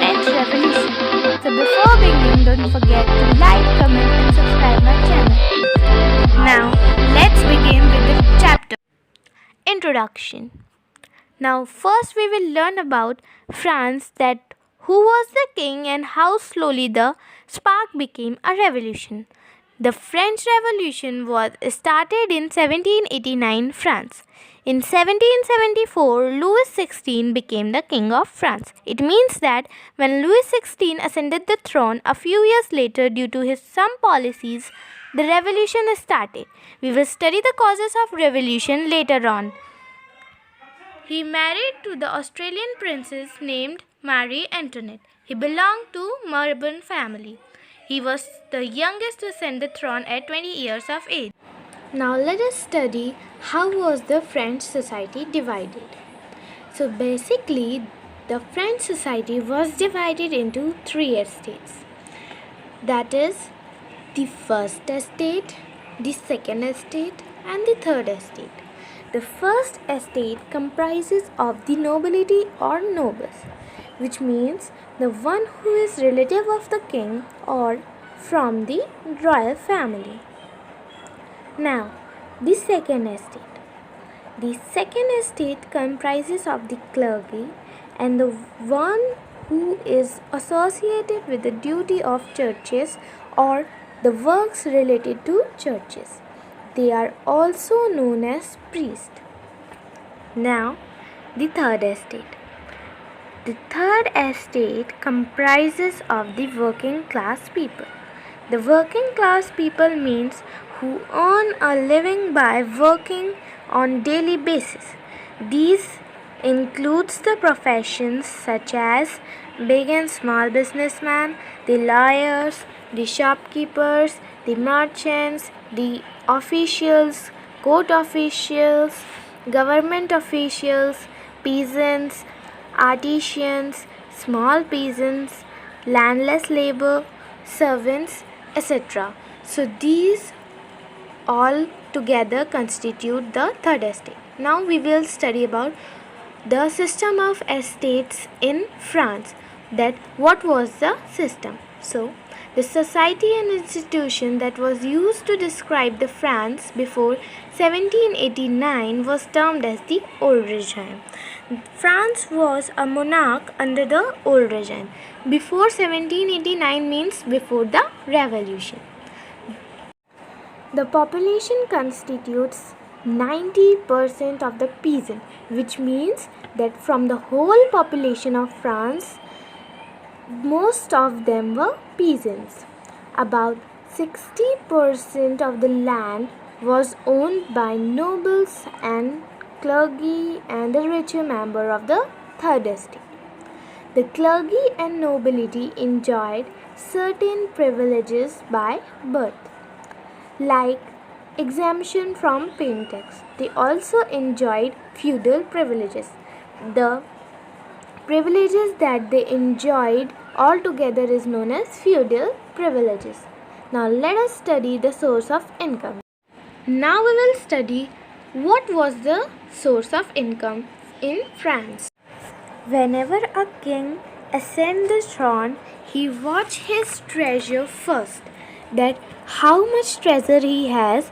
French Revolution. So before beginning, don't forget to like, comment and subscribe my channel. Now, let's begin with the chapter. Introduction. Now, first we will learn about France, that who was the king and how slowly the spark became a revolution. The French Revolution was started in 1789 France. In 1774, Louis XVI became the king of France. It means that when Louis XVI ascended the throne a few years later due to his some policies, the revolution started. We will study the causes of revolution later on. He married to the Australian princess named Marie Antoinette. He belonged to Bourbon family. He was the youngest to ascend the throne at 20 years of age. Now let us study how was the French society divided. So basically, the French society was divided into 3 estates. That is, the first estate, the second estate and the third estate. The first estate comprises of the nobility or nobles, which means the one who is relative of the king or from the royal family. Now, the second estate. The second estate comprises of the clergy and the one who is associated with the duty of churches or the works related to churches. They are also known as priests. Now, the third estate. The third estate comprises of the working class people. The working class people means who earn a living by working on daily basis. These includes the professions such as big and small businessmen, the lawyers, the shopkeepers, the merchants, the officials, court officials, government officials, peasants, artisans, small peasants, landless labor, servants, etc. So these all together constitute the third estate. Now we will study about the system of estates in France. That what was the system? So the society and institution that was used to describe the France before 1789 was termed as the old regime. France was a monarch under the old regime. Before 1789 means before the revolution. The population constitutes 90% of the peasant, which means that from the whole population of France, most of them were peasants. About 60% of the land was owned by nobles and clergy and the richer member of the third estate. The clergy and nobility enjoyed certain privileges by birth, like exemption from paying tax. They also enjoyed feudal privileges. The privileges that they enjoyed altogether is known as feudal privileges. Now let us study the source of income. Now we will study what was the source of income in France. Whenever a king ascends the throne, he watches his treasure first, that how much treasure he has.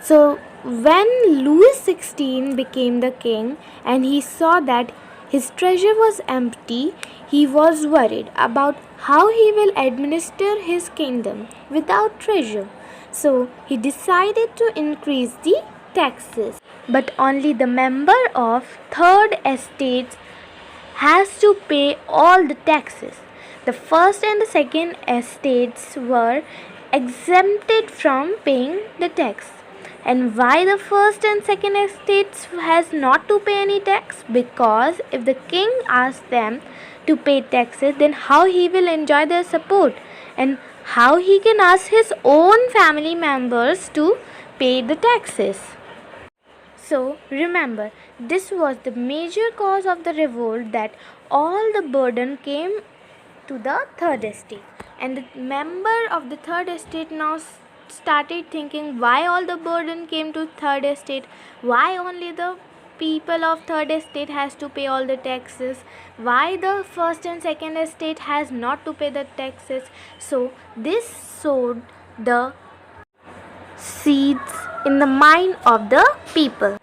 So when Louis XVI became the king and he saw that his treasure was empty, he was worried about how he will administer his kingdom without treasure. So he decided to increase the taxes. But only the member of third estate has to pay all the taxes. The first and the second estates were exempted from paying the tax. And why the first and second estates has not to pay any tax? Because if the king asks them to pay taxes, then how he will enjoy their support and how he can ask his own family members to pay the taxes. So remember, this was the major cause of the revolt, that all the burden came to the third estate. And the member of the third estate now started thinking why all the burden came to third estate, why only the people of third estate has to pay all the taxes? Why the first and second estate has not to pay the taxes? So this sowed the seeds in the mind of the people.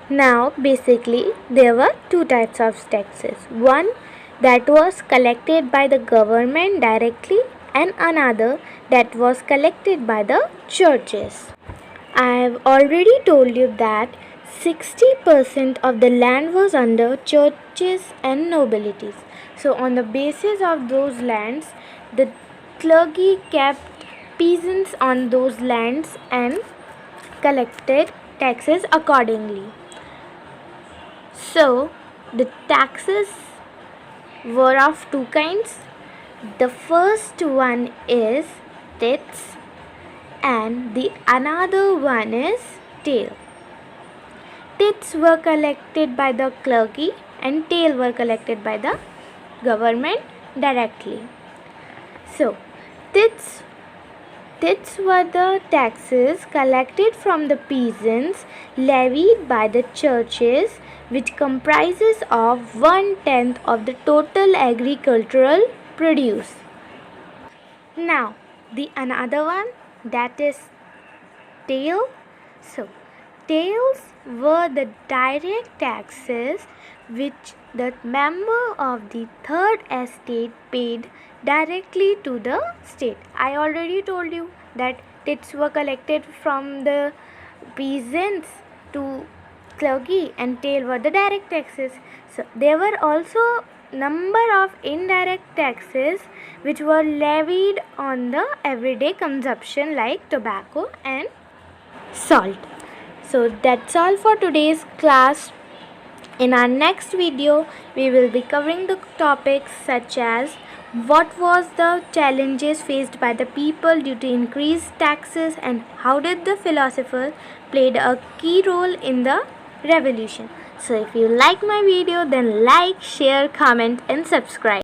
Now basically there were two types of taxes. One that was collected by the government directly, and another that was collected by the churches. I have already told you that 60% of the land was under churches and nobilities. So on the basis of those lands, the clergy kept peasants on those lands and collected taxes accordingly. So the taxes were of two kinds. The first one is tithes and the another one is tail. Tithes were collected by the clergy and tail were collected by the government directly. So tithes were the taxes collected from the peasants levied by the churches, which comprises of 1/10 of the total agricultural produce. Now the another one, that is tail. So tails were the direct taxes which the member of the third estate paid directly to the state. I already told you that tithes were collected from the peasants to clergy and tail were the direct taxes. So there were also number of indirect taxes which were levied on the everyday consumption like tobacco and salt. So that's all for today's class. In our next video, we will be covering the topics such as what was the challenges faced by the people due to increased taxes and how did the philosophers played a key role in the revolution. So if you like my video, then like, share, comment and subscribe.